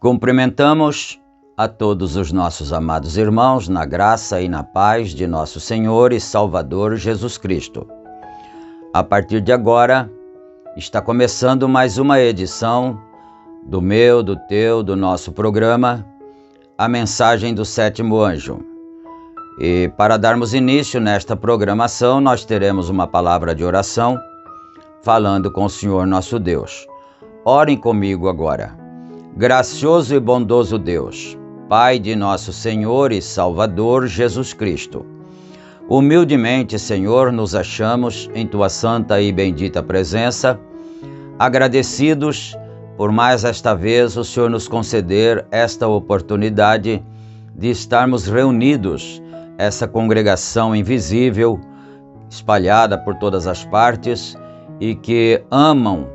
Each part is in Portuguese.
Cumprimentamos a todos os nossos amados irmãos na graça e na paz de nosso Senhor e Salvador Jesus Cristo. A partir de agora, está começando mais uma edição do meu, do teu, do nosso programa, A Mensagem do Sétimo Anjo. E para darmos início nesta programação, nós teremos uma palavra de oração, falando com o Senhor nosso Deus. Orem comigo agora. Gracioso e bondoso Deus, Pai de nosso Senhor e Salvador Jesus Cristo, humildemente, Senhor, nos achamos em Tua santa e bendita presença, agradecidos por mais esta vez o Senhor nos conceder esta oportunidade de estarmos reunidos, essa congregação invisível, espalhada por todas as partes e que amam,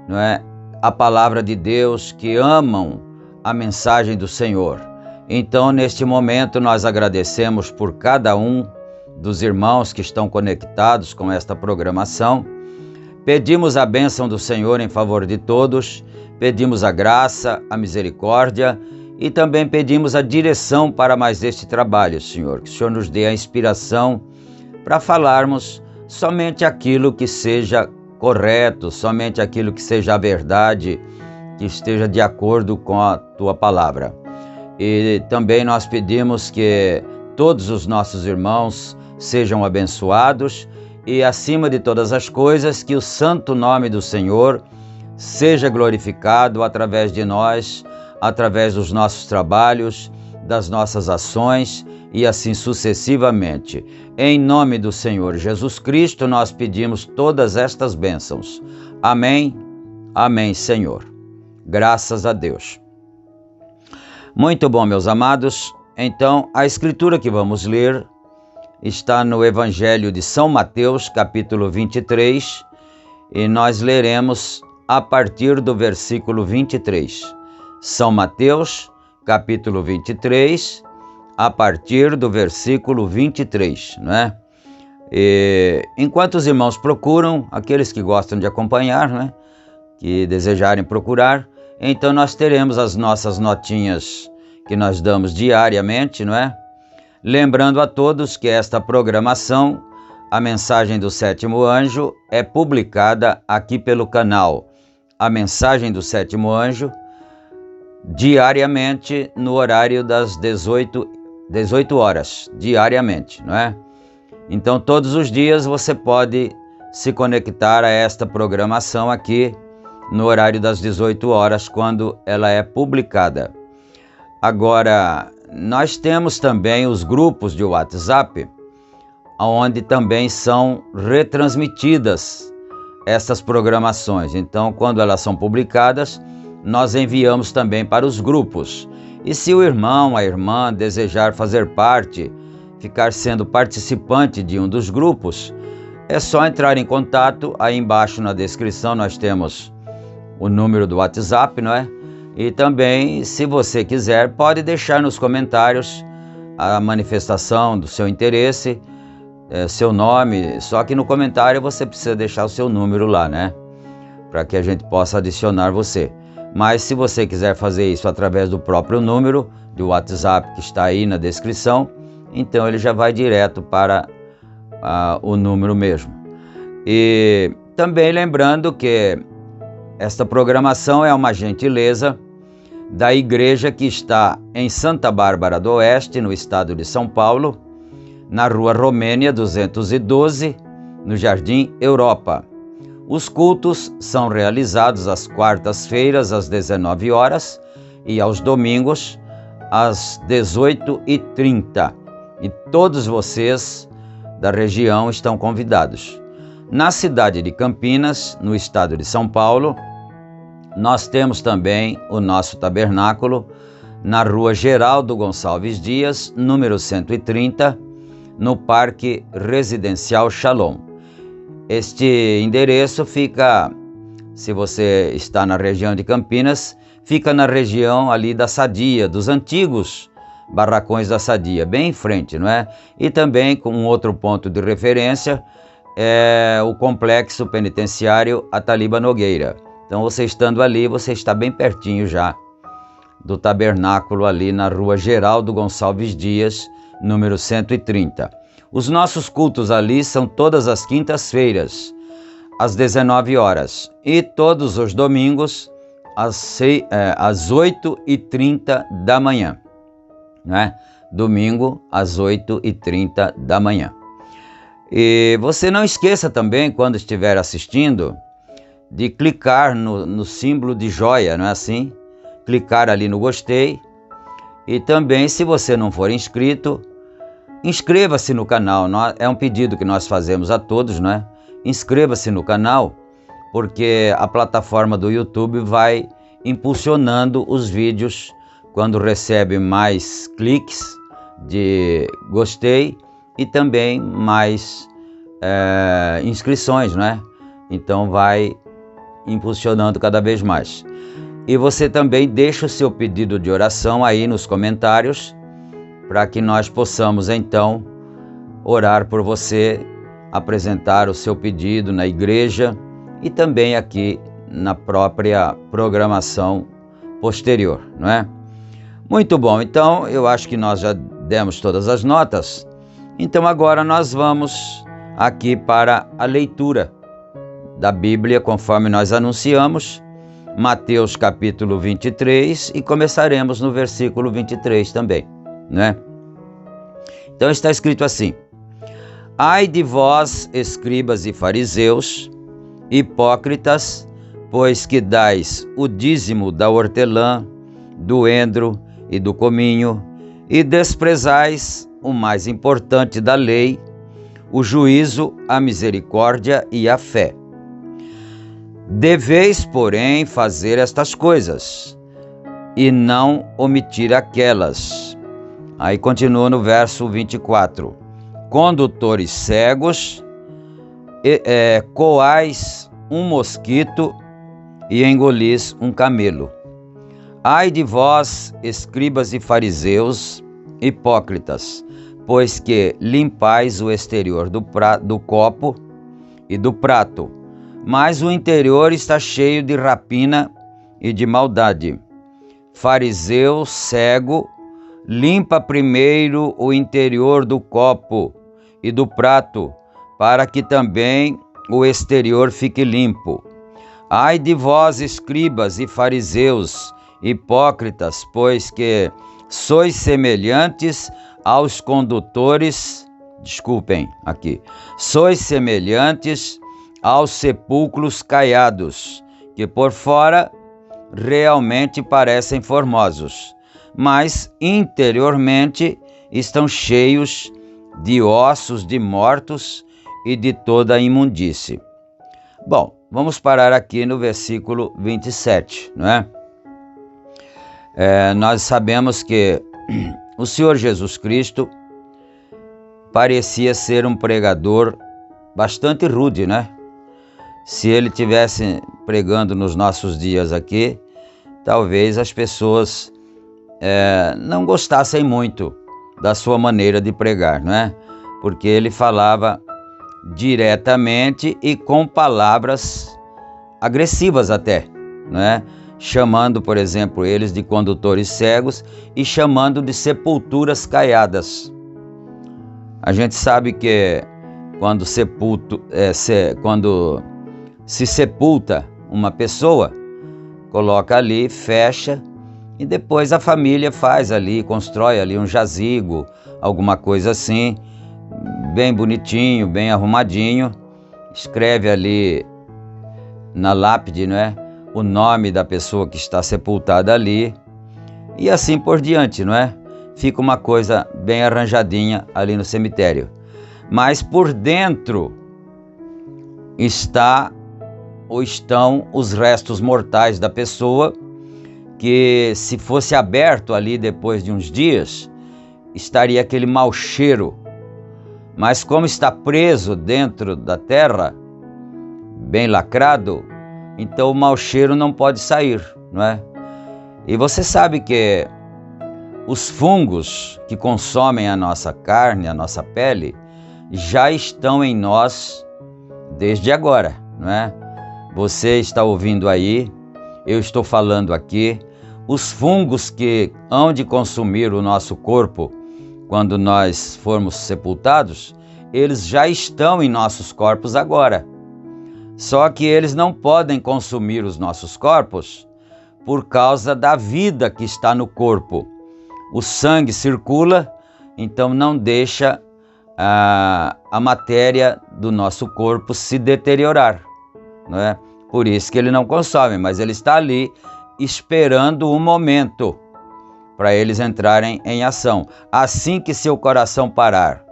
não é? A palavra de Deus, que amam a mensagem do Senhor. Então, neste momento, nós agradecemos por cada um dos irmãos que estão conectados com esta programação. Pedimos a bênção do Senhor em favor de todos, pedimos a graça, a misericórdia e também pedimos a direção para mais este trabalho, Senhor. Que o Senhor nos dê a inspiração para falarmos somente aquilo que seja correto, somente aquilo que seja a verdade, que esteja de acordo com a Tua palavra. E também nós pedimos que todos os nossos irmãos sejam abençoados e, acima de todas as coisas, que o santo nome do Senhor seja glorificado através de nós, através dos nossos trabalhos, das nossas ações e assim sucessivamente. Em nome do Senhor Jesus Cristo, nós pedimos todas estas bênçãos. Amém, amém, Senhor. Graças a Deus. Muito bom, meus amados. Então, a escritura que vamos ler está no Evangelho de São Mateus, capítulo 23, e nós leremos a partir do versículo 23. São Mateus, capítulo 23, a partir do versículo 23, não é? E, enquanto os irmãos procuram, aqueles que gostam de acompanhar, né, que desejarem procurar, então nós teremos as nossas notinhas que nós damos diariamente, não é? Lembrando a todos que esta programação, a mensagem do sétimo anjo, é publicada aqui pelo canal A Mensagem do Sétimo Anjo, diariamente no horário das 18 horas, diariamente, não é? Então todos os dias você pode se conectar a esta programação aqui no horário das 18 horas, quando ela é publicada. Agora, nós temos também os grupos de WhatsApp, onde também são retransmitidas essas programações. Então, quando elas são publicadas, nós enviamos também para os grupos. E se o irmão, a irmã desejar fazer parte, ficar sendo participante de um dos grupos, é só entrar em contato. Aí embaixo na descrição nós temos o número do WhatsApp, não é? E também, se você quiser, pode deixar nos comentários a manifestação do seu interesse, seu nome, só que no comentário você precisa deixar o seu número lá, né? Para que a gente possa adicionar você. Mas se você quiser fazer isso através do próprio número do WhatsApp que está aí na descrição, então ele já vai direto para o número mesmo. E também lembrando que esta programação é uma gentileza da igreja que está em Santa Bárbara do Oeste, no estado de São Paulo, na Rua Romênia 212, no Jardim Europa. Os cultos são realizados às quartas-feiras às 19 horas e aos domingos às 18h30. E todos vocês da região estão convidados. Na cidade de Campinas, no estado de São Paulo, nós temos também o nosso tabernáculo na Rua Geraldo Gonçalves Dias, número 130, no Parque Residencial Shalom. Este endereço fica, se você está na região de Campinas, fica na região ali da Sadia, dos antigos barracões da Sadia, bem em frente, não é? E também com um outro ponto de referência é o Complexo Penitenciário Ataliba Nogueira. Então você estando ali, você está bem pertinho já do tabernáculo ali na Rua Geraldo Gonçalves Dias, número 130. Os nossos cultos ali são todas as quintas-feiras, às 19 horas, e todos os domingos, às 8h30 da manhã, né? Domingo, às 8h30 da manhã. E você não esqueça também, quando estiver assistindo, de clicar no símbolo de joia, não é assim? Clicar ali no gostei. E também, se você não for inscrito, inscreva-se no canal. É um pedido que nós fazemos a todos, não é? Inscreva-se no canal, porque a plataforma do YouTube vai impulsionando os vídeos quando recebe mais cliques de gostei e também mais inscrições, não é? Então vai impulsionando cada vez mais. E você também deixa o seu pedido de oração aí nos comentários, para que nós possamos então orar por você, apresentar o seu pedido na igreja e também aqui na própria programação posterior, não é? Muito bom, então eu acho que nós já demos todas as notas. Então agora nós vamos aqui para a leitura da Bíblia, conforme nós anunciamos, Mateus capítulo 23, e começaremos no versículo 23 também, né? Então está escrito assim: Ai de vós, escribas e fariseus, hipócritas, pois que dais o dízimo da hortelã, do endro e do cominho, e desprezais o mais importante da lei, o juízo, a misericórdia e a fé. Deveis, porém, fazer estas coisas, e não omitir aquelas. Aí continua no verso 24. Condutores cegos, coais um mosquito e engolis um camelo. Ai de vós, escribas e fariseus, hipócritas, pois que limpais o exterior do copo e do prato, mas o interior está cheio de rapina e de maldade. Fariseu cego, limpa primeiro o interior do copo e do prato, para que também o exterior fique limpo. Ai de vós, escribas e fariseus, hipócritas, pois que sois semelhantes aos condutores, sois semelhantes aos sepulcros caiados, que por fora realmente parecem formosos, mas interiormente estão cheios de ossos de mortos e de toda a imundície. Bom, vamos parar aqui no versículo 27, não é? Nós sabemos que o Senhor Jesus Cristo parecia ser um pregador bastante rude, né? Se ele estivesse pregando nos nossos dias aqui, talvez as pessoas não gostassem muito da sua maneira de pregar, não é? Porque ele falava diretamente e com palavras agressivas até, não é? Chamando, por exemplo, eles de condutores cegos e chamando de sepulturas caiadas. A gente sabe que quando se sepulta uma pessoa, coloca ali, fecha, e depois a família faz ali, constrói ali um jazigo, alguma coisa assim, bem bonitinho, bem arrumadinho, escreve ali na lápide, não é? O nome da pessoa que está sepultada ali, e assim por diante, não é? Fica uma coisa bem arranjadinha ali no cemitério. Mas por dentro estão os restos mortais da pessoa, que se fosse aberto ali depois de uns dias, estaria aquele mau cheiro. Mas como está preso dentro da terra, bem lacrado, então o mau cheiro não pode sair, não é? E você sabe que os fungos que consomem a nossa carne, a nossa pele, já estão em nós desde agora, não é? Você está ouvindo aí, eu estou falando aqui, os fungos que hão de consumir o nosso corpo quando nós formos sepultados, eles já estão em nossos corpos agora. Só que eles não podem consumir os nossos corpos por causa da vida que está no corpo. O sangue circula, então não deixa a matéria do nosso corpo se deteriorar, não é? Por isso que ele não consome, mas ele está ali esperando o momento para eles entrarem em ação. Assim que seu coração parar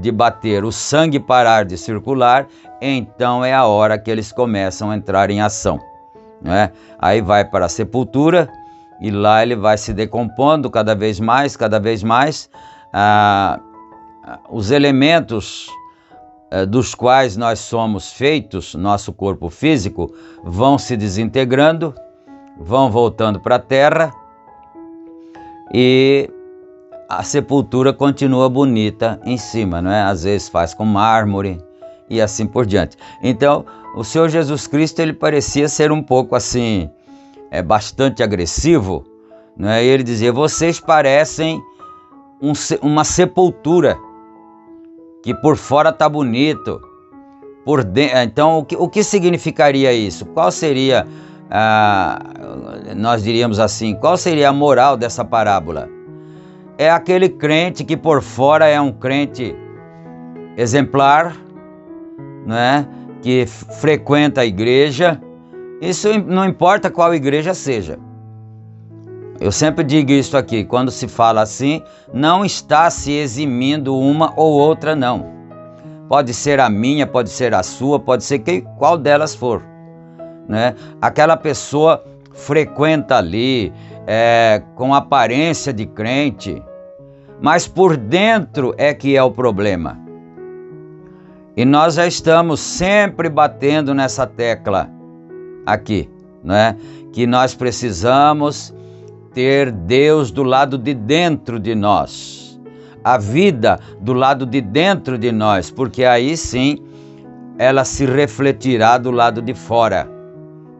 de bater, o sangue parar de circular, então é a hora que eles começam a entrar em ação, não é? Aí vai para a sepultura e lá ele vai se decompondo cada vez mais. Os elementos dos quais nós somos feitos, nosso corpo físico, vão se desintegrando, vão voltando para a terra e a sepultura continua bonita em cima, não é? Às vezes faz com mármore e assim por diante. Então, o Senhor Jesus Cristo, ele parecia ser um pouco assim, bastante agressivo, não é? E ele dizia: vocês parecem uma sepultura, que por fora está bonito, por dentro. Então, o que significaria isso? Qual seria, nós diríamos assim, qual seria a moral dessa parábola? É aquele crente que por fora é um crente exemplar, né? Que frequenta a igreja. Isso não importa qual igreja seja. Eu sempre digo isso aqui, quando se fala assim, não está se eximindo uma ou outra, não. Pode ser a minha, pode ser a sua, pode ser qual delas for, né? Aquela pessoa frequenta ali, com aparência de crente, mas por dentro é que é o problema. E nós já estamos sempre batendo nessa tecla aqui, né? Que nós precisamos ter Deus do lado de dentro de nós, a vida do lado de dentro de nós, porque aí sim ela se refletirá do lado de fora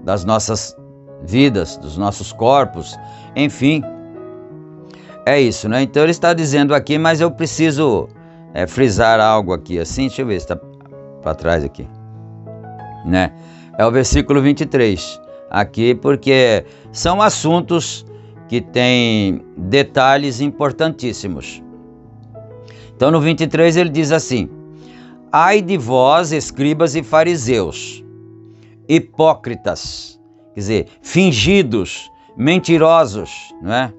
das nossas vidas, dos nossos corpos, enfim, é isso, né? Então ele está dizendo aqui, mas eu preciso frisar algo aqui assim, deixa eu ver se está para trás aqui, né? É o versículo 23 aqui, porque são assuntos que têm detalhes importantíssimos. Então no 23 ele diz assim: ai de vós, escribas e fariseus, hipócritas, quer dizer, fingidos, mentirosos, não é?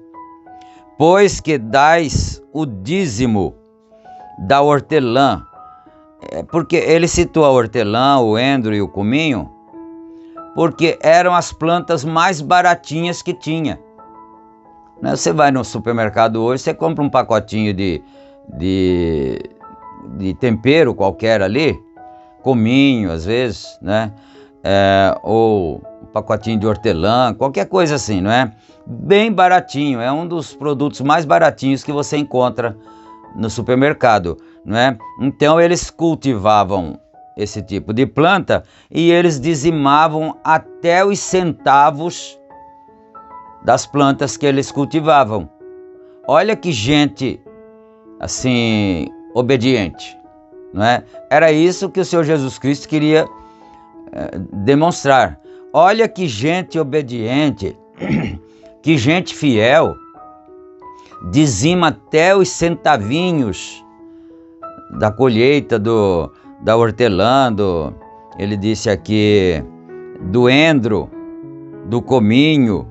Pois que dais o dízimo da hortelã, porque ele citou a hortelã, o endro e o cominho, porque eram as plantas mais baratinhas que tinha. Você vai no supermercado hoje, você compra um pacotinho de tempero qualquer ali, cominho às vezes, né? Ou um pacotinho de hortelã, qualquer coisa assim, não é? Bem baratinho, é um dos produtos mais baratinhos que você encontra no supermercado, não é? Então eles cultivavam esse tipo de planta e eles dizimavam até os centavos das plantas que eles cultivavam. Olha que gente assim obediente, não é? Era isso que o Senhor Jesus Cristo queria demonstrar. Olha que gente obediente, que gente fiel, dizima até os centavinhos da colheita da hortelã, ele disse aqui, do endro, do cominho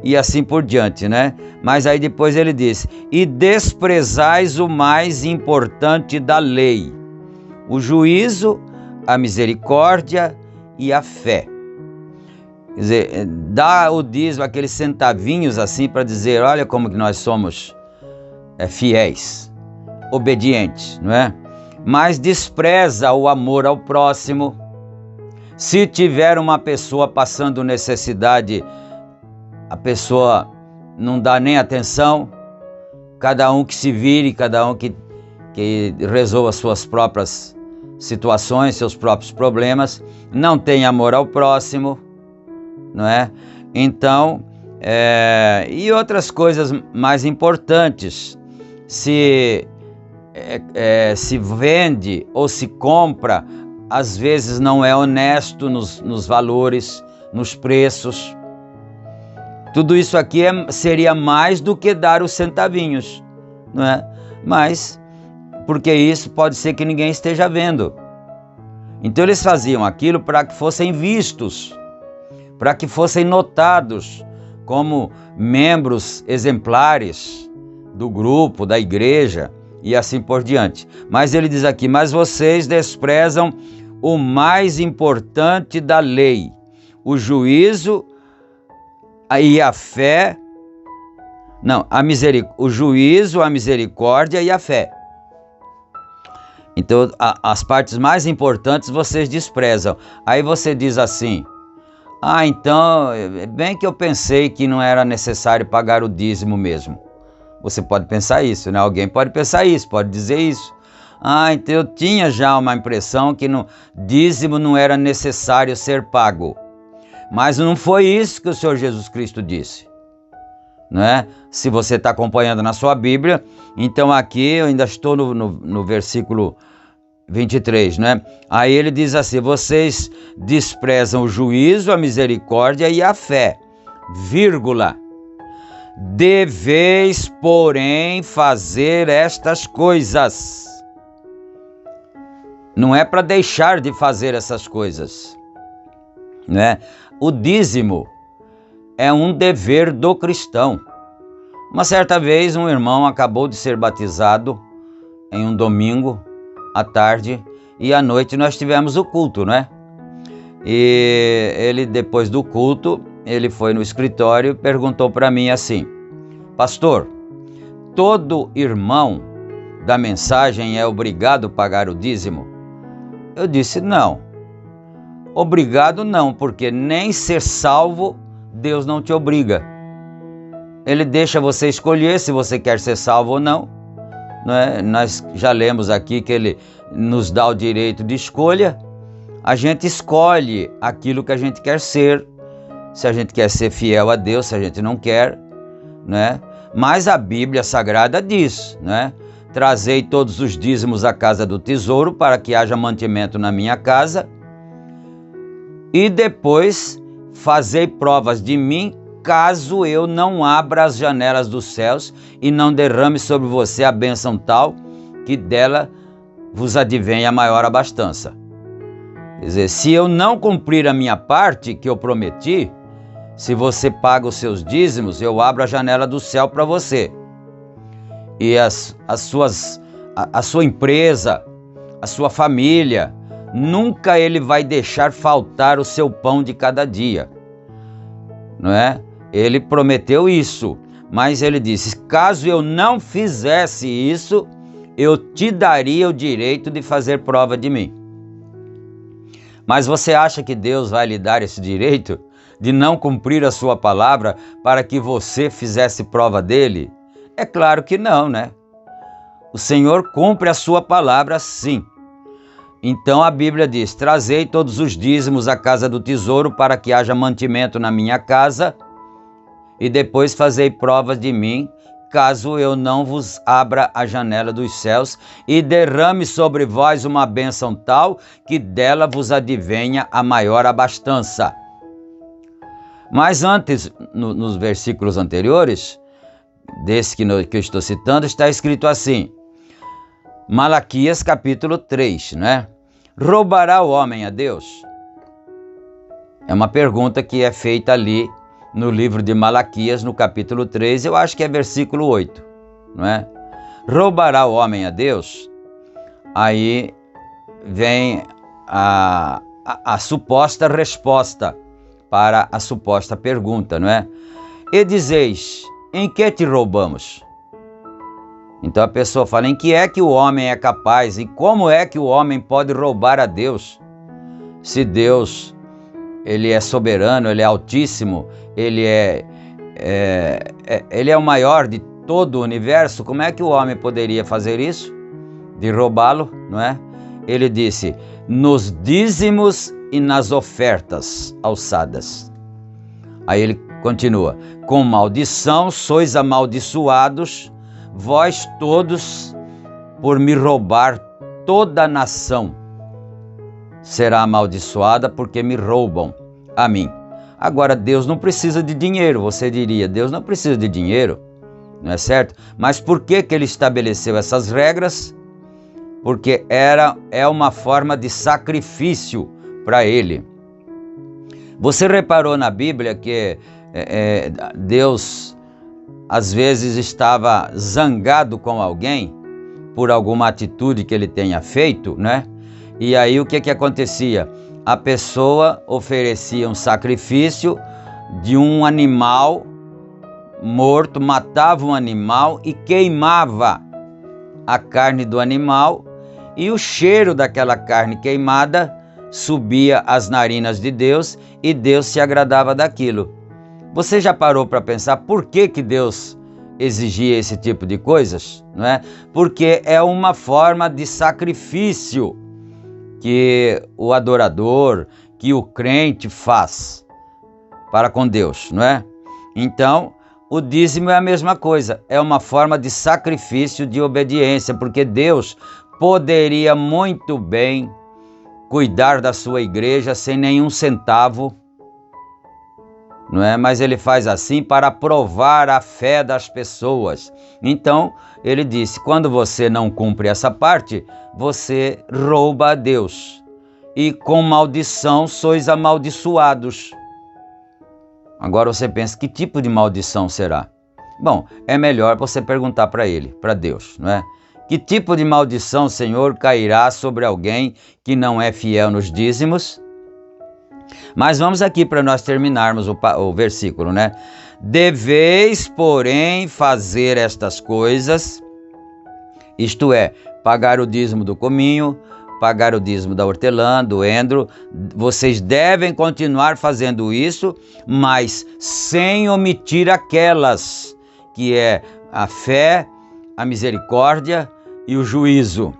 e assim por diante, né? Mas aí depois ele diz: e desprezais o mais importante da lei, o juízo, a misericórdia e a fé. Quer dizer, dá o dízimo, aqueles centavinhos assim para dizer, olha como que nós somos fiéis, obedientes, não é? Mas despreza o amor ao próximo. Se tiver uma pessoa passando necessidade, a pessoa não dá nem atenção, cada um que se vire, cada um que resolva suas próprias situações, seus próprios problemas, não tem amor ao próximo, não é? Então, e outras coisas mais importantes, se vende ou se compra, às vezes não é honesto nos valores, nos preços. Tudo isso aqui seria mais do que dar os centavinhos, não é? Mas, porque isso pode ser que ninguém esteja vendo. Então eles faziam aquilo para que fossem vistos, para que fossem notados como membros exemplares do grupo, da igreja e assim por diante. Mas ele diz aqui, mas vocês desprezam o mais importante da lei, o juízo e a fé, o juízo, a misericórdia e a fé. Então, as partes mais importantes vocês desprezam. Aí você diz assim, então, bem que eu pensei que não era necessário pagar o dízimo mesmo. Você pode pensar isso, né? Alguém pode pensar isso, pode dizer isso. Então eu tinha já uma impressão que no dízimo não era necessário ser pago. Mas não foi isso que o Senhor Jesus Cristo disse, né? Se você está acompanhando na sua Bíblia, então aqui eu ainda estou no versículo 23, né? Aí ele diz assim, vocês desprezam o juízo, a misericórdia e a fé, vírgula. Deveis, porém, fazer estas coisas. Não é para deixar de fazer essas coisas, né? O dízimo é um dever do cristão. Uma certa vez, um irmão acabou de ser batizado em um domingo à tarde e à noite nós tivemos o culto, né? E ele, depois do culto, ele foi no escritório e perguntou para mim assim: pastor, todo irmão da mensagem é obrigado a pagar o dízimo? Eu disse: não, obrigado não, porque nem ser salvo Deus não te obriga. Ele deixa você escolher se você quer ser salvo ou não, não é? Nós já lemos aqui que ele nos dá o direito de escolha. A gente escolhe aquilo que a gente quer ser, se a gente quer ser fiel a Deus, se a gente não quer, né? Mas a Bíblia Sagrada diz, né? Trazei todos os dízimos à casa do tesouro para que haja mantimento na minha casa e depois fazei provas de mim, caso eu não abra as janelas dos céus e não derrame sobre você a bênção tal que dela vos advenha a maior abastança. Quer dizer, se eu não cumprir a minha parte que eu prometi, se você paga os seus dízimos, eu abro a janela do céu para você. E a sua empresa, a sua família, nunca ele vai deixar faltar o seu pão de cada dia. Não é? Ele prometeu isso, mas ele disse: caso eu não fizesse isso, eu te daria o direito de fazer prova de mim. Mas você acha que Deus vai lhe dar esse direito de não cumprir a sua palavra para que você fizesse prova dele? É claro que não, né? O Senhor cumpre a sua palavra sim. Então a Bíblia diz: trazei todos os dízimos à casa do tesouro para que haja mantimento na minha casa e depois fazei provas de mim, caso eu não vos abra a janela dos céus e derrame sobre vós uma bênção tal que dela vos advenha a maior abastança. Mas antes, nos versículos anteriores, desse que eu estou citando, está escrito assim, Malaquias capítulo 3, né? Roubará o homem a Deus? É uma pergunta que é feita ali no livro de Malaquias, no capítulo 3, eu acho que é versículo 8, não é? Roubará o homem a Deus? Aí vem a suposta resposta para a suposta pergunta, não é? E dizeis, em que te roubamos? Então a pessoa fala, em que é que o homem é capaz e como é que o homem pode roubar a Deus? Se Deus, ele é soberano, ele é altíssimo, ele é o maior de todo o universo, como é que o homem poderia fazer isso? De roubá-lo, não é? Ele disse, nos dízimos e nas ofertas alçadas. Aí ele continua, com maldição sois amaldiçoados, vós todos, por me roubar, toda a nação será amaldiçoada porque me roubam a mim. Agora, Deus não precisa de dinheiro, você diria, Deus não precisa de dinheiro, não é certo? Mas por que ele estabeleceu essas regras? Porque é uma forma de sacrifício para ele. Você reparou na Bíblia que Deus às vezes estava zangado com alguém por alguma atitude que ele tenha feito, né? E aí o que acontecia? A pessoa oferecia um sacrifício de um animal morto, matava um animal e queimava a carne do animal, e o cheiro daquela carne queimada subia às narinas de Deus e Deus se agradava daquilo. Você já parou para pensar por que Deus exigia esse tipo de coisas? Não é? Porque é uma forma de sacrifício que o adorador, que o crente faz para com Deus, não é? Então, o dízimo é a mesma coisa, é uma forma de sacrifício de obediência, porque Deus poderia muito bem cuidar da sua igreja sem nenhum centavo, não é? Mas ele faz assim para provar a fé das pessoas. Então, ele disse, quando você não cumpre essa parte, você rouba a Deus. E com maldição sois amaldiçoados. Agora você pensa, que tipo de maldição será? Bom, é melhor você perguntar para ele, para Deus, não é? Que tipo de maldição, Senhor, cairá sobre alguém que não é fiel nos dízimos? Mas vamos aqui para nós terminarmos o versículo, né? Deveis, porém, fazer estas coisas, isto é, pagar o dízimo do cominho, pagar o dízimo da hortelã, do endro. Vocês devem continuar fazendo isso, mas sem omitir aquelas, que é a fé, a misericórdia e o juízo.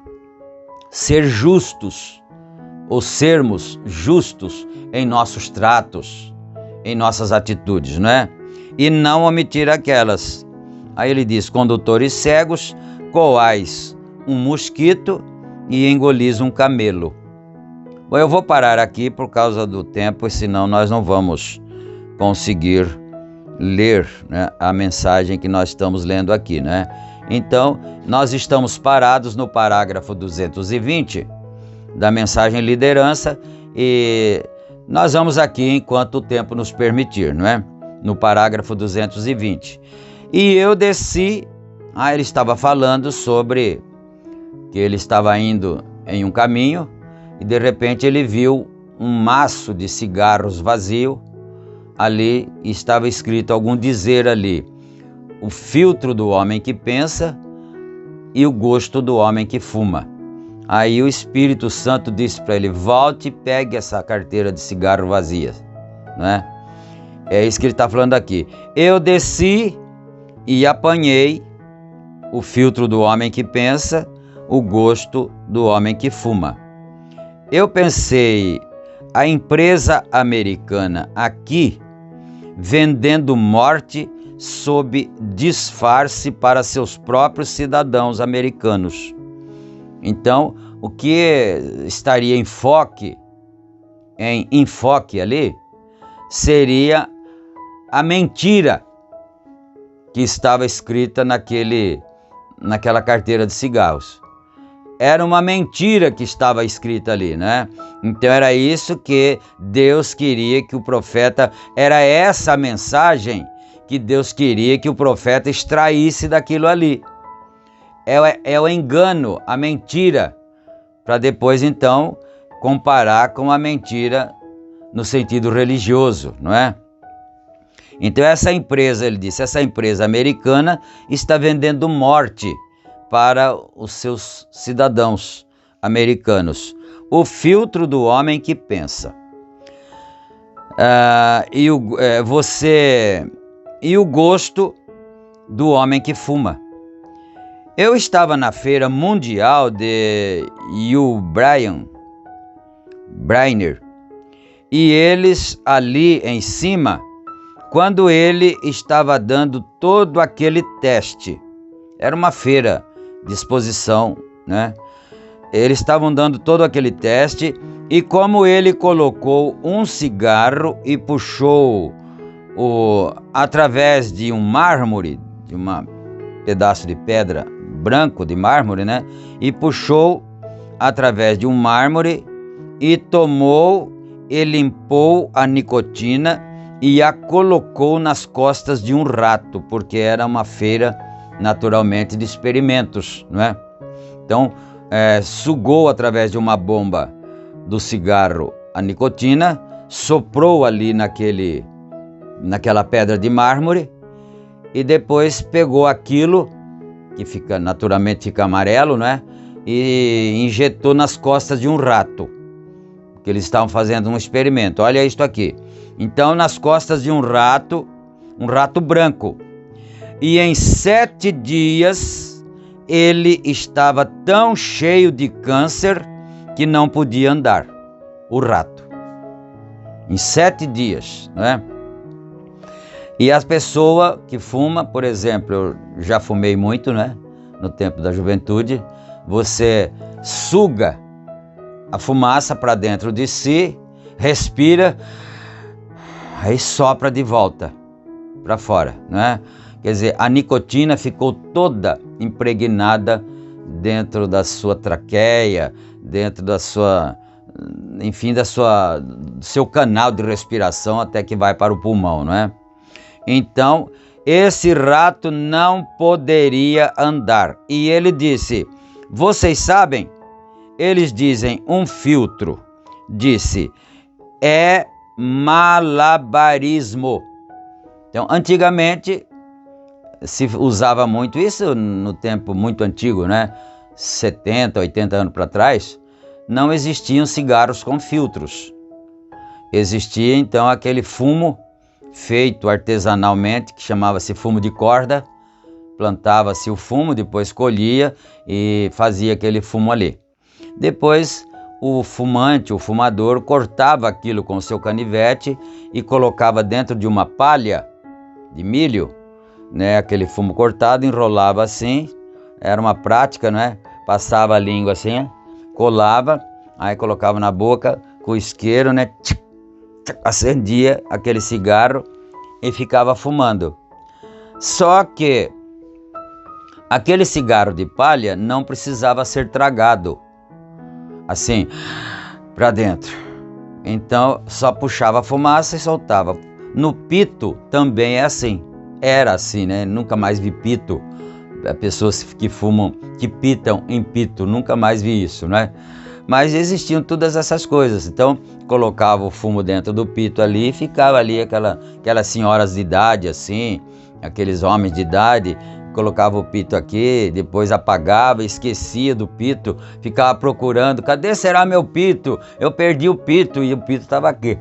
Ser justos, ou sermos justos em nossos tratos, em nossas atitudes, não é? E não omitir aquelas. Aí ele diz, condutores cegos, coais um mosquito e engolis um camelo. Bom, eu vou parar aqui por causa do tempo, senão nós não vamos conseguir ler, né, a mensagem que nós estamos lendo aqui, né? Então, nós estamos parados no parágrafo 220 da mensagem liderança e nós vamos aqui enquanto o tempo nos permitir, não é? No parágrafo 220. E eu desci, ele estava falando sobre que ele estava indo em um caminho e de repente ele viu um maço de cigarros vazio. Ali estava escrito algum dizer ali: o filtro do homem que pensa e o gosto do homem que fuma. Aí o Espírito Santo disse para ele: volte e pegue essa carteira de cigarro vazia, né? É isso que ele está falando aqui. Eu desci e apanhei o filtro do homem que pensa, o gosto do homem que fuma. Eu pensei, a empresa americana aqui vendendo morte sob disfarce para seus próprios cidadãos americanos. Então, o que estaria em enfoque ali seria a mentira que estava escrita naquela carteira de cigarros. Era uma mentira que estava escrita ali, né? Então era isso que Deus queria que o profeta, era essa a mensagem que Deus queria que o profeta extraísse daquilo ali. É o engano, a mentira, para depois então comparar com a mentira no sentido religioso, não é? Então essa empresa, ele disse, essa empresa americana está vendendo morte para os seus cidadãos americanos. O filtro do homem que pensa. E o gosto do homem que fuma. Eu estava na feira mundial de Hugh Brainer e eles ali em cima, quando ele estava dando todo aquele teste, era uma feira de exposição, né? Eles estavam dando todo aquele teste e como ele colocou um cigarro e puxou através de um mármore, de um pedaço de pedra branco de mármore, né? E puxou através de um mármore e tomou e limpou a nicotina e a colocou nas costas de um rato, porque era uma feira naturalmente de experimentos, não é? Então, sugou através de uma bomba do cigarro a nicotina, soprou ali naquela pedra de mármore e depois pegou aquilo, que naturalmente fica amarelo, né? E injetou nas costas de um rato, que eles estavam fazendo um experimento. Olha isto aqui. Então, nas costas de um rato branco. E em 7 dias, ele estava tão cheio de câncer que não podia andar, o rato. Em 7 dias, né? E as pessoas que fumam, por exemplo, eu já fumei muito, né? No tempo da juventude, você suga a fumaça para dentro de si, respira, aí sopra de volta para fora, né? Quer dizer, a nicotina ficou toda impregnada dentro da sua traqueia, dentro da sua, enfim, do seu canal de respiração até que vai para o pulmão, não é? Então, esse rato não poderia andar. E ele disse: vocês sabem? Eles dizem: um filtro. Disse: é malabarismo. Então, antigamente se usava muito isso, no tempo muito antigo, né? 70, 80 anos para trás, não existiam cigarros com filtros. Existia então aquele fumo feito artesanalmente, que chamava-se fumo de corda. Plantava-se o fumo, depois colhia e fazia aquele fumo ali. Depois o fumante, o fumador, cortava aquilo com o seu canivete e colocava dentro de uma palha de milho, né? Aquele fumo cortado, enrolava assim, era uma prática, né? Passava a língua assim, colava, aí colocava na boca com o isqueiro, né? Acendia aquele cigarro e ficava fumando. Só que aquele cigarro de palha não precisava ser tragado assim para dentro. Então só puxava a fumaça e soltava. No pito também é assim. Era assim, né? Nunca mais vi pito. Pessoas que fumam, que pitam em pito, nunca mais vi isso, né? Mas existiam todas essas coisas. Então colocava o fumo dentro do pito ali e ficava ali aquelas senhoras de idade assim, aqueles homens de idade, colocava o pito aqui, depois apagava, esquecia do pito, ficava procurando: cadê será meu pito? Eu perdi o pito, e o pito estava aqui,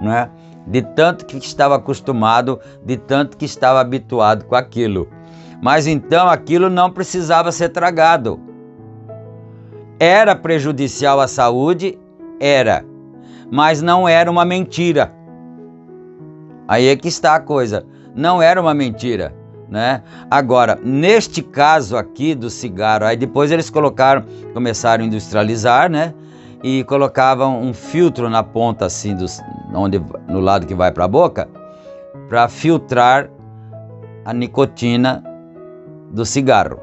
né? De tanto que estava acostumado, de tanto que estava habituado com aquilo. Mas então aquilo não precisava ser tragado. Era prejudicial à saúde? Era. Mas não era uma mentira. Aí é que está a coisa. Não era uma mentira, né? Agora, neste caso aqui do cigarro, aí depois eles começaram a industrializar, né? E colocavam um filtro na ponta assim, no lado que vai para a boca, para filtrar a nicotina do cigarro.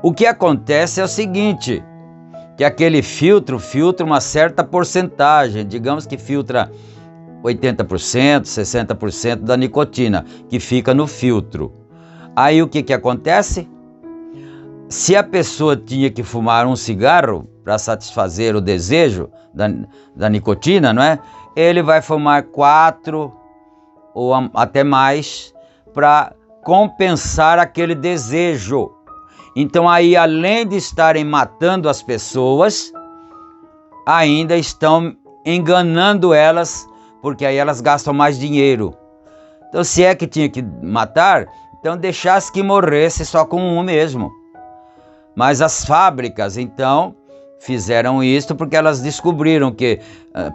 O que acontece é o seguinte, que aquele filtro filtra uma certa porcentagem, digamos que filtra 80%, 60% da nicotina, que fica no filtro. Aí o que acontece? Se a pessoa tinha que fumar um cigarro para satisfazer o desejo da nicotina, não é? Ele vai fumar 4 ou até mais para compensar aquele desejo. Então aí, além de estarem matando as pessoas, ainda estão enganando elas, porque aí elas gastam mais dinheiro. Então, se é que tinha que matar, então deixasse que morresse só com um mesmo. Mas as fábricas, então, fizeram isso porque elas descobriram que,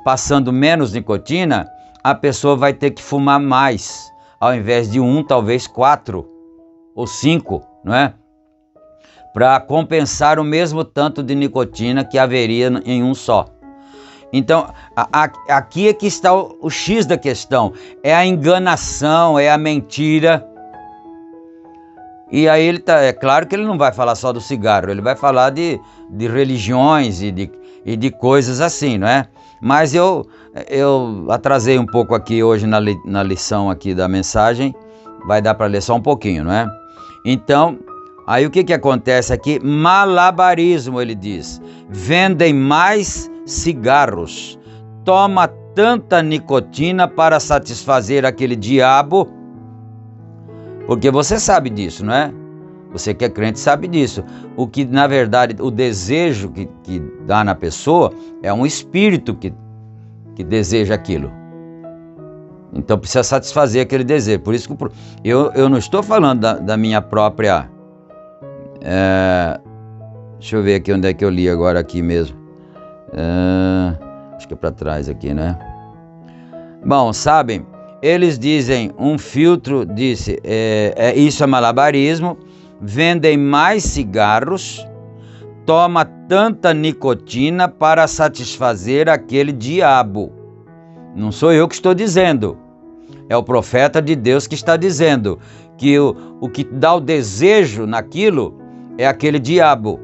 passando menos nicotina, a pessoa vai ter que fumar mais. Ao invés de 1, talvez 4 ou 5, não é? Para compensar o mesmo tanto de nicotina que haveria em um só. Então, aqui é que está o X da questão. É a enganação, é a mentira. E aí é claro que ele não vai falar só do cigarro, ele vai falar de religiões e de coisas assim, não é? Mas eu atrasei um pouco aqui hoje na lição aqui da mensagem, vai dar para ler só um pouquinho, não é? Então, aí o que acontece aqui? Malabarismo, ele diz. Vendem mais cigarros, toma tanta nicotina para satisfazer aquele diabo. Porque você sabe disso, não é? Você que é crente sabe disso. O que, na verdade, o desejo que dá na pessoa é um espírito que deseja aquilo. Então precisa satisfazer aquele desejo. Por isso que eu não estou falando da minha própria... deixa eu ver aqui onde é que eu li agora aqui mesmo. Acho que é para trás aqui, né? Bom, sabem... Eles dizem, um filtro disse, isso é malabarismo, vendem mais cigarros, toma tanta nicotina para satisfazer aquele diabo. Não sou eu que estou dizendo, é o profeta de Deus que está dizendo que o que dá o desejo naquilo é aquele diabo.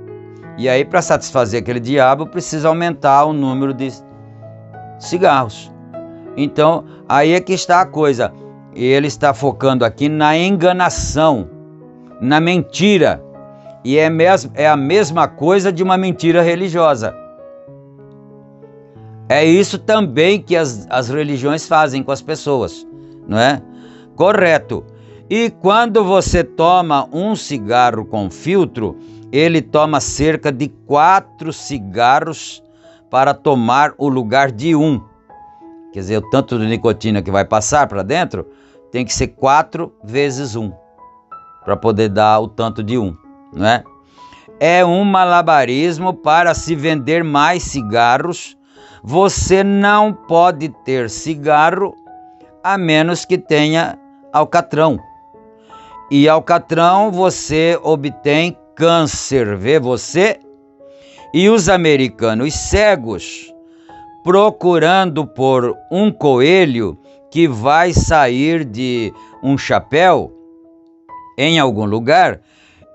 E aí, para satisfazer aquele diabo, precisa aumentar o número de cigarros. Então, aí é que está a coisa. ele está focando aqui na enganação, na mentira. E é a mesma coisa de uma mentira religiosa. É isso também que as religiões fazem com as pessoas, não é? Correto. E quando você toma um cigarro com filtro, ele toma cerca de 4 cigarros para tomar o lugar de um. Quer dizer, o tanto de nicotina que vai passar para dentro tem que ser 4 vezes 1 para poder dar o tanto de um, não é? É um malabarismo para se vender mais cigarros. Você não pode ter cigarro a menos que tenha alcatrão. E alcatrão você obtém câncer, vê você? E os americanos cegos, procurando por um coelho que vai sair de um chapéu em algum lugar,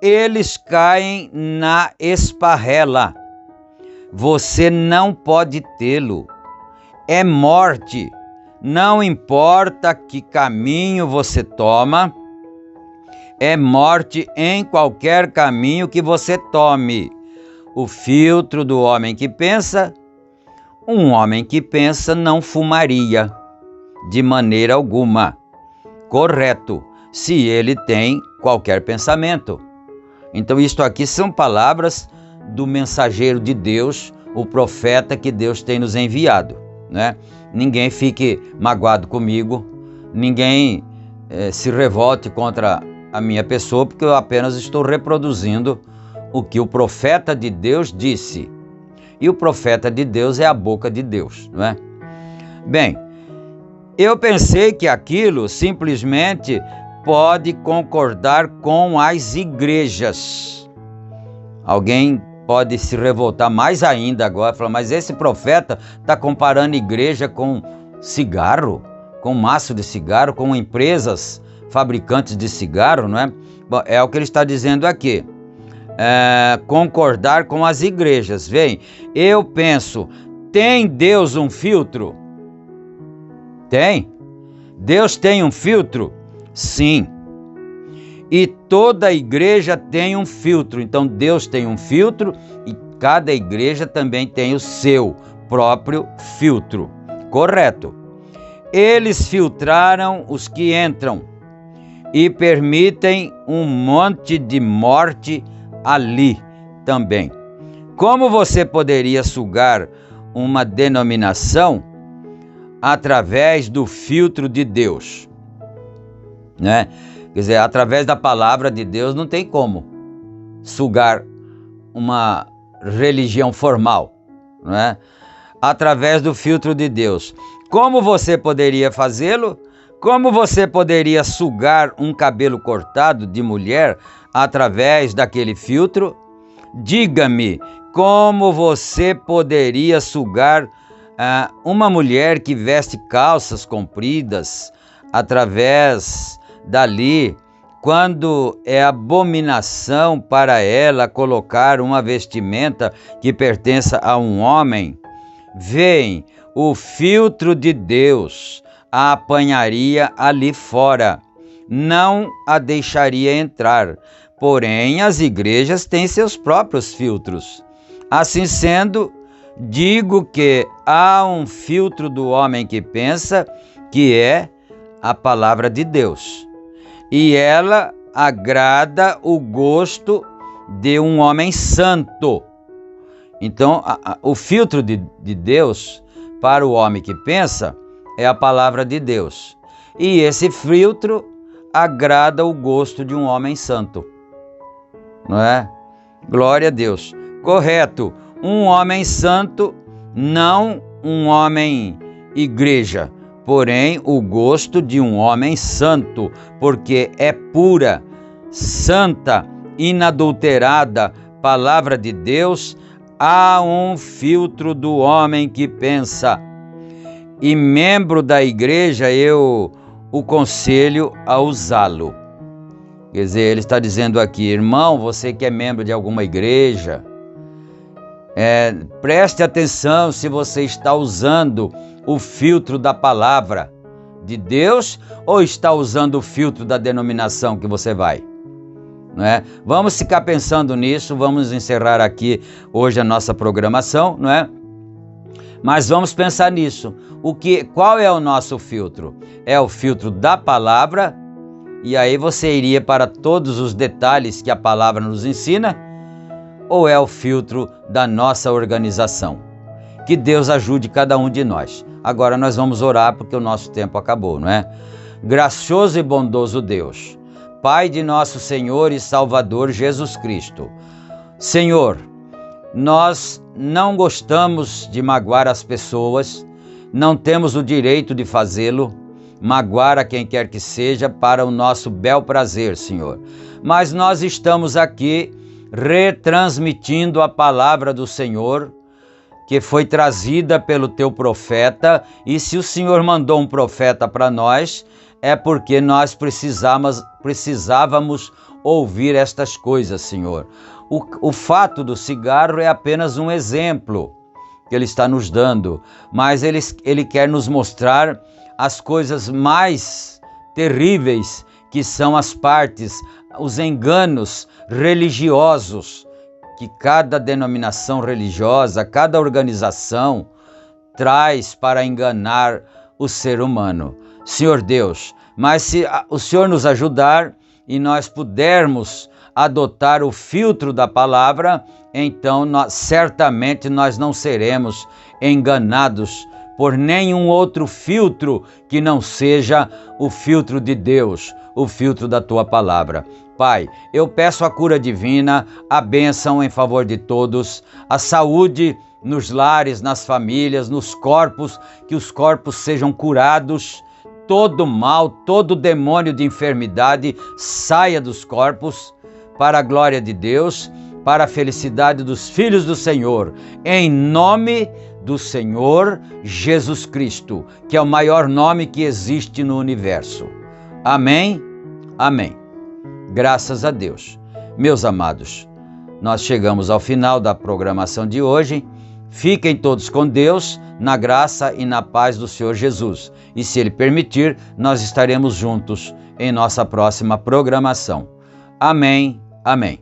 eles caem na esparrela. Você não pode tê-lo. É morte. Não importa que caminho você toma, é morte em qualquer caminho que você tome. O filtro do homem que pensa, um homem que pensa não fumaria de maneira alguma. Correto, se ele tem qualquer pensamento. Então isto aqui são palavras do mensageiro de Deus, o profeta que Deus tem nos enviado, né? Ninguém fique magoado comigo, ninguém se revolte contra a minha pessoa, porque eu apenas estou reproduzindo o que o profeta de Deus disse. E o profeta de Deus é a boca de Deus, não é? Bem, eu pensei que aquilo simplesmente pode concordar com as igrejas. Alguém pode se revoltar mais ainda agora, falar, mas esse profeta está comparando igreja com cigarro, com maço de cigarro, com empresas fabricantes de cigarro, não é? Bom, é o que ele está dizendo aqui. Concordar com as igrejas. Vem, eu penso, tem Deus um filtro? Tem. Deus tem um filtro? Sim. E toda igreja tem um filtro. Então Deus tem um filtro e cada igreja também tem o seu próprio filtro. Correto. Eles filtraram os que entram e permitem um monte de morte ali também. Como você poderia sugar uma denominação através do filtro de Deus, né? Quer dizer, através da palavra de Deus não tem como sugar uma religião formal, não é? Através do filtro de Deus. Como você poderia fazê-lo? Como você poderia sugar um cabelo cortado de mulher através daquele filtro? Diga-me, como você poderia sugar uma mulher que veste calças compridas através dali, quando é abominação para ela colocar uma vestimenta que pertença a um homem? Vem, o filtro de Deus a apanharia ali fora, não a deixaria entrar. Porém, as igrejas têm seus próprios filtros. Assim sendo, digo que há um filtro do homem que pensa, que é a palavra de Deus. E ela agrada o gosto de um homem santo. Então, o filtro de Deus para o homem que pensa é a palavra de Deus. E esse filtro agrada o gosto de um homem santo. Não é? Glória a Deus. Correto. Um homem santo, não um homem igreja, porém o gosto de um homem santo, porque é pura, santa, inadulterada palavra de Deus. Há um filtro do homem que pensa. E membro da igreja, eu o conselho a usá-lo. Quer dizer, ele está dizendo aqui, irmão, você que é membro de alguma igreja, preste atenção se você está usando o filtro da palavra. de Deus ou está usando o filtro da denominação que você vai? Não é? Vamos ficar pensando nisso, vamos encerrar aqui hoje a nossa programação, não é? Mas vamos pensar nisso. Qual é o nosso filtro? É o filtro da palavra, e aí você iria para todos os detalhes que a palavra nos ensina, ou é o filtro da nossa organização? Que Deus ajude cada um de nós. Agora nós vamos orar porque o nosso tempo acabou, não é? Gracioso e bondoso Deus, Pai de nosso Senhor e Salvador Jesus Cristo. Senhor, nós não gostamos de magoar as pessoas, não temos o direito de fazê-lo, magoar a quem quer que seja para o nosso bel prazer, Senhor. Mas nós estamos aqui retransmitindo a palavra do Senhor, que foi trazida pelo teu profeta, e se o Senhor mandou um profeta para nós, é porque nós precisávamos ouvir estas coisas, Senhor. O fato do cigarro é apenas um exemplo que Ele está nos dando, mas Ele quer nos mostrar as coisas mais terríveis, que são as partes, os enganos religiosos, que cada denominação religiosa, cada organização traz para enganar o ser humano. Senhor Deus, mas se o Senhor nos ajudar e nós pudermos adotar o filtro da palavra, então certamente nós não seremos enganados por nenhum outro filtro que não seja o filtro de Deus, o filtro da tua palavra. Pai, eu peço a cura divina, a bênção em favor de todos, a saúde nos lares, nas famílias, nos corpos, que os corpos sejam curados, todo mal, todo demônio de enfermidade saia dos corpos, para a glória de Deus, para a felicidade dos filhos do Senhor, em nome do Senhor Jesus Cristo, que é o maior nome que existe no universo. Amém? Amém. Graças a Deus. Meus amados, nós chegamos ao final da programação de hoje. Fiquem todos com Deus, na graça e na paz do Senhor Jesus. E se Ele permitir, nós estaremos juntos em nossa próxima programação. Amém. Amém.